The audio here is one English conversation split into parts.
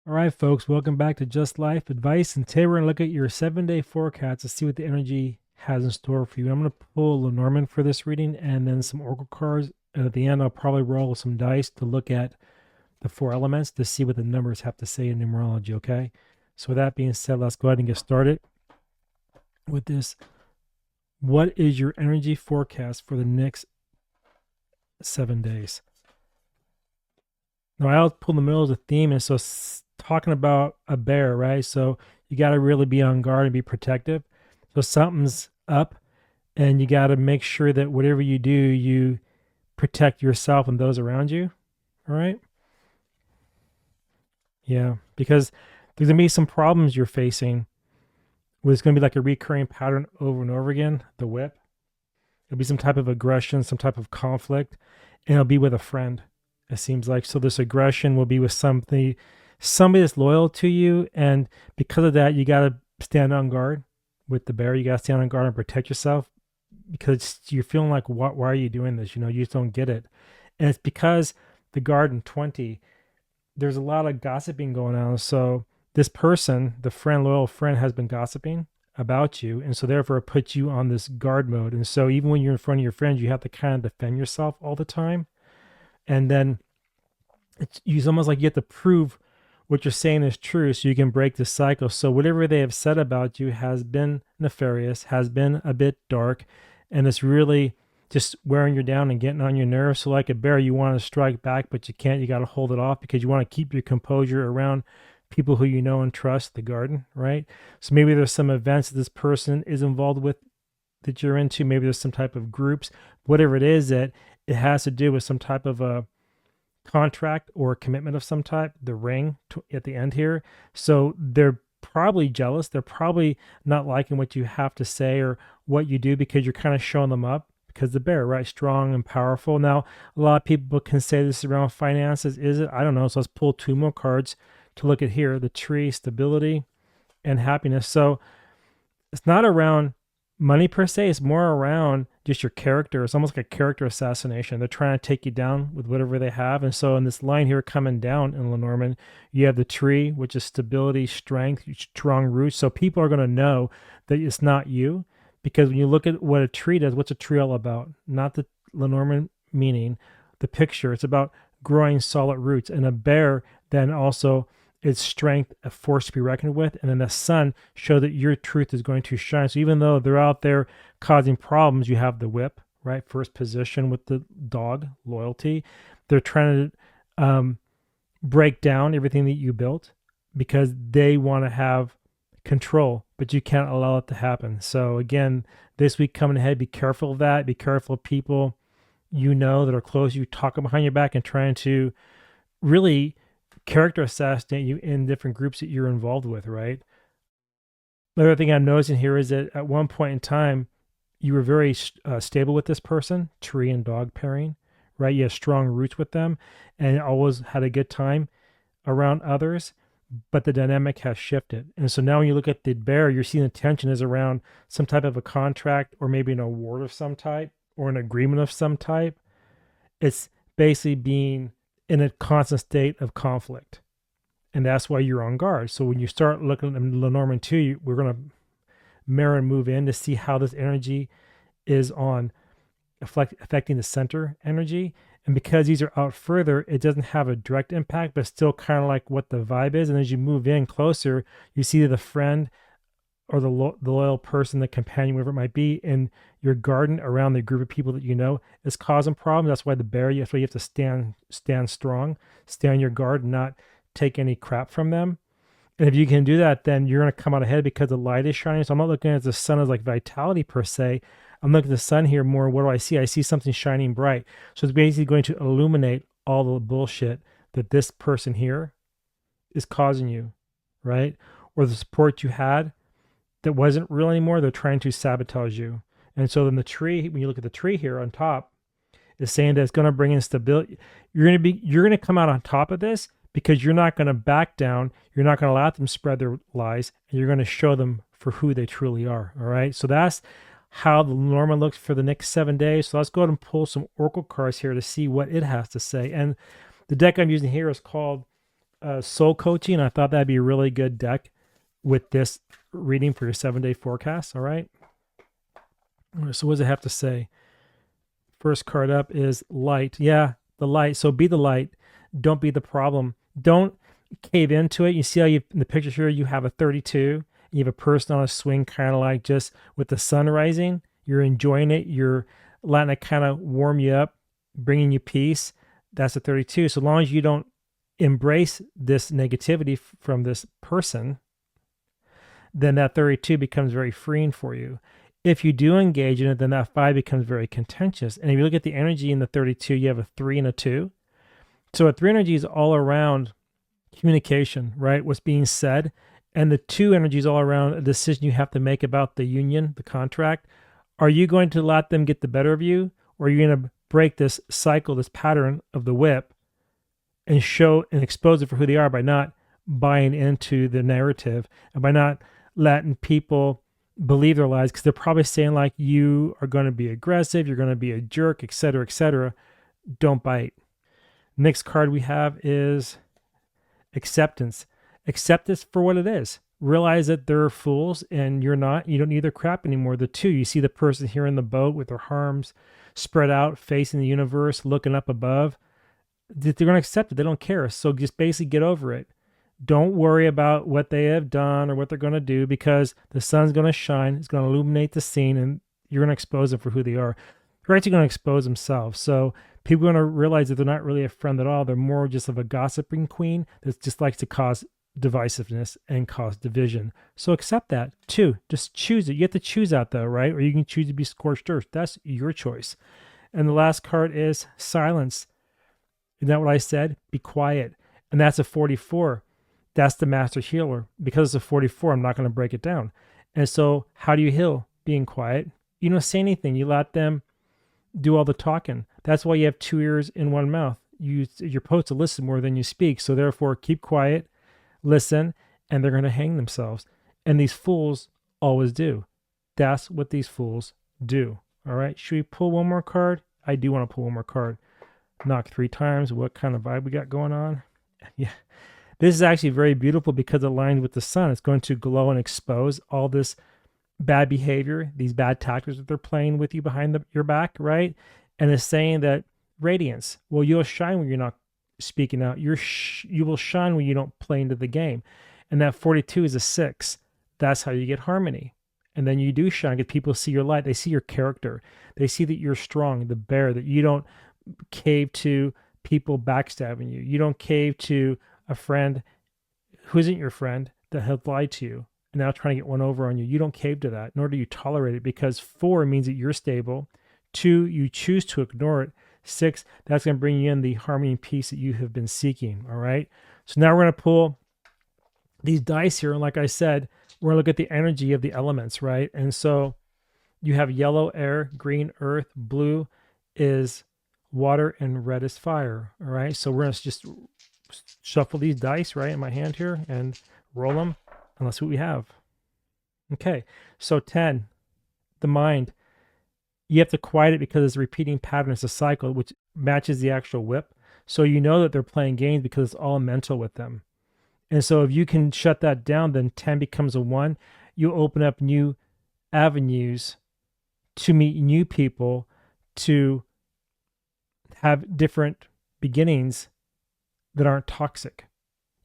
All right, folks, welcome back to Just Life Advice. And today we're going to look at your 7 day forecast to see what the energy has in store for you. I'm going to pull Lenormand for this reading and then some oracle cards. And at the end, I'll probably roll some dice to look at the four elements to see what the numbers have to say in numerology. Okay. So, with that being said, let's go ahead and get started with this. What is your energy forecast for the next 7 days? Now, I'll pull in the middle of the theme. And so, talking about a bear, right? So you got to really be on guard and be protective. So something's up, and you got to make sure that whatever you do, you protect yourself and those around you. All right. Yeah. Because there's going to be some problems you're facing where it's going to be like a recurring pattern over and over again. The whip. It'll be some type of aggression, some type of conflict, and it'll be with a friend. It seems like so. This aggression will be with somebody that's loyal to you, and because of that, you got to stand on guard with the bear. You got to stand on guard and protect yourself because you're feeling like, what? Why are you doing this? You just don't get it, and it's because the garden 20. There's a lot of gossiping going on. So this person, the friend, loyal friend, has been gossiping about you, and so therefore it puts you on this guard mode. And so even when you're in front of your friends, you have to kind of defend yourself all the time, and then it's almost like you have to prove what you're saying is true so you can break the cycle. So whatever they have said about you has been nefarious, has been a bit dark, and it's really just wearing you down and getting on your nerves. So like a bear, you want to strike back, but you can't. You got to hold it off because you want to keep your composure around people who you know and trust, the garden, right? So maybe there's some events that this person is involved with that you're into. Maybe there's some type of groups, whatever it is, that it has to do with some type of a contract or a commitment of some type, the ring at the end here. So they're probably jealous. They're probably not liking what you have to say or what you do because you're kind of showing them up because the bear, right? Strong and powerful. Now, a lot of people can say this around finances. Is it? I don't know. So let's pull two more cards to look at here. The tree, stability and happiness. So it's not around money per se. It's more around just your character. It's almost like a character assassination. They're trying to take you down with whatever they have. And so in this line here coming down in Lenormand, you have the tree, which is stability, strength, strong roots. So people are going to know that it's not you because when you look at what a tree does, what's a tree all about? Not the Lenormand meaning, the picture. It's about growing solid roots. And a bear then also its strength, a force to be reckoned with, and then the sun show that your truth is going to shine. So even though they're out there causing problems, you have the whip, right? First position with the dog, loyalty. They're trying to break down everything that you built because they want to have control, but you can't allow it to happen. So again, this week coming ahead, be careful of that. Be careful of people that are close. You talking behind your back and trying to really character assassinate you in different groups that you're involved with, right? The other thing I'm noticing here is that at one point in time, you were very stable with this person, tree and dog pairing, right? You have strong roots with them and always had a good time around others, but the dynamic has shifted. And so now when you look at the bear, you're seeing the tension is around some type of a contract or maybe an award of some type or an agreement of some type. It's basically being in a constant state of conflict. And that's why you're on guard. So when you start looking at Lenormand 2, we're going to mirror and move in to see how this energy is on affecting the center energy. And because these are out further, it doesn't have a direct impact, but still kind of like what the vibe is. And as you move in closer, you see the friend or the loyal person, the companion, whatever it might be, in your garden around the group of people that you know is causing problems. That's why the bear, that's why you have to stand strong, stand your guard, and not take any crap from them. And if you can do that, then you're going to come out ahead because the light is shining. So I'm not looking at the sun as like vitality per se. I'm looking at the sun here more. What do I see? I see something shining bright. So it's basically going to illuminate all the bullshit that this person here is causing you, right? Or the support you had that wasn't real anymore. They're trying to sabotage you. And so then the tree, when you look at the tree here on top, is saying that it's going to bring in stability. You're going to come out on top of this because you're not going to back down. You're not going to allow them spread their lies, and you're going to show them for who they truly are. All right. So that's how the Lenormand looks for the next 7 days. So let's go ahead and pull some oracle cards here to see what it has to say. And the deck I'm using here is called soul coaching. I thought that'd be a really good deck with this reading for your 7-day forecast. All right. So what does it have to say? First card up is light. Yeah, the light. So be the light. Don't be the problem. Don't cave into it. You see how you in the picture here, you have a 32. You have a person on a swing, kind of like just with the sun rising. You're enjoying it. You're letting it kind of warm you up, bringing you peace. That's a 32. So long as you don't embrace this negativity from this person, then that 32 becomes very freeing for you. If you do engage in it, then that 5 becomes very contentious. And if you look at the energy in the 32, you have a 3 and a 2. So a 3 energy is all around communication, right? What's being said. And the 2 energy is all around a decision you have to make about the union, the contract. Are you going to let them get the better of you? Or are you going to break this cycle, this pattern of the whip and show and expose it for who they are by not buying into the narrative and by not letting people believe their lies, because they're probably saying like, you are going to be aggressive, you're going to be a jerk, etc., etc. Don't bite. Next card we have is acceptance. Accept this for what it is. Realize that they're fools and you're not. You don't need their crap anymore. The 2, you see the person here in the boat with their arms spread out, facing the universe, looking up above. They're going to accept it. They don't care. So just basically get over it. Don't worry about what they have done or what they're going to do, because the sun's going to shine. It's going to illuminate the scene, and you're going to expose them for who they are. They're actually going to expose themselves. So people are going to realize that they're not really a friend at all. They're more just of a gossiping queen that just likes to cause divisiveness and cause division. So accept that. 2, just choose it. You have to choose out though, right? Or you can choose to be scorched earth. That's your choice. And the last card is silence. Isn't that what I said? Be quiet. And that's a 44. That's the master healer. Because it's a 44, I'm not going to break it down. And so how do you heal? Being quiet. You don't say anything. You let them do all the talking. That's why you have 2 ears in one mouth. You're supposed to listen more than you speak. So therefore, keep quiet, listen, and they're going to hang themselves. And these fools always do. That's what these fools do. All right. Should we pull one more card? I do want to pull one more card. Knock 3 times. What kind of vibe we got going on? Yeah. This is actually very beautiful because it aligns with the sun. It's going to glow and expose all this bad behavior, these bad tactics that they're playing with you behind your back, right? And it's saying that radiance, well, you'll shine when you're not speaking out. You will shine when you don't play into the game. And that 42 is a 6. That's how you get harmony. And then you do shine because people see your light. They see your character. They see that you're strong, the bear, that you don't cave to people backstabbing you. You don't cave to a friend who isn't your friend that has lied to you and now trying to get one over on you. You don't cave to that, nor do you tolerate it, because 4 means that you're stable. 2, you choose to ignore it. 6, that's going to bring you in the harmony and peace that you have been seeking. All right. So now we're going to pull these dice here. And like I said, we're going to look at the energy of the elements, right? And so you have yellow air, green earth, blue is water, and red is fire. All right. So we're going to just shuffle these dice right in my hand here and roll them, and let's see what we have. Okay, so 10, the mind. You have to quiet it because it's a repeating pattern. It's a cycle which matches the actual whip. So you know that they're playing games because it's all mental with them. And so if you can shut that down, then 10 becomes a 1. You open up new avenues to meet new people, to have different beginnings that aren't toxic.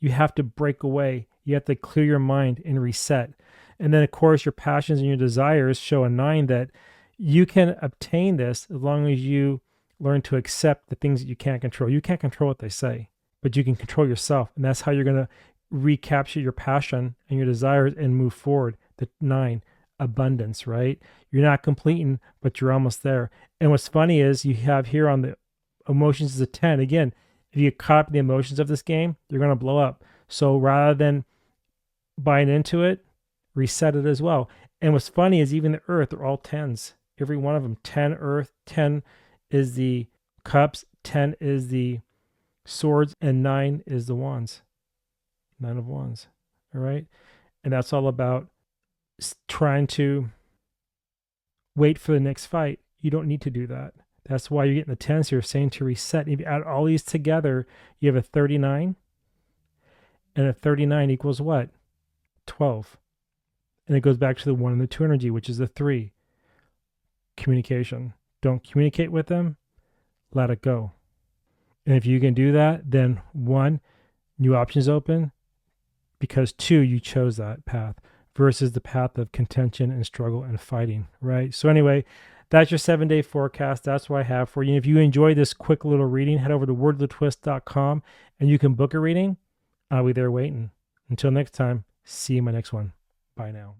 You have to break away. You have to clear your mind and reset. And then, of course, your passions and your desires show a 9 that you can obtain this as long as you learn to accept the things that you can't control. You can't control what they say, but you can control yourself. And that's how you're going to recapture your passion and your desires and move forward. The 9, abundance, right? You're not completing, but you're almost there. And what's funny is you have here on the emotions is a 10. Again, if you caught up the emotions of this game, you're going to blow up. So rather than buying into it, reset it as well. And what's funny is even the earth, they're all 10s. Every one of them, 10 earth, 10 is the cups, 10 is the swords, and 9 is the wands. 9 of wands. All right. And that's all about trying to wait for the next fight. You don't need to do that. That's why you're getting the 10s here, saying to reset. If you add all these together, you have a 39. And a 39 equals what? 12. And it goes back to the 1 and the 2 energy, which is the 3. Communication. Don't communicate with them. Let it go. And if you can do that, then 1, new options open, because 2, you chose that path versus the path of contention and struggle and fighting, right? So anyway, that's your 7-day forecast. That's what I have for you. And if you enjoyed this quick little reading, head over to wordofthetwist.com and you can book a reading. I'll be there waiting. Until next time, see you in my next one. Bye now.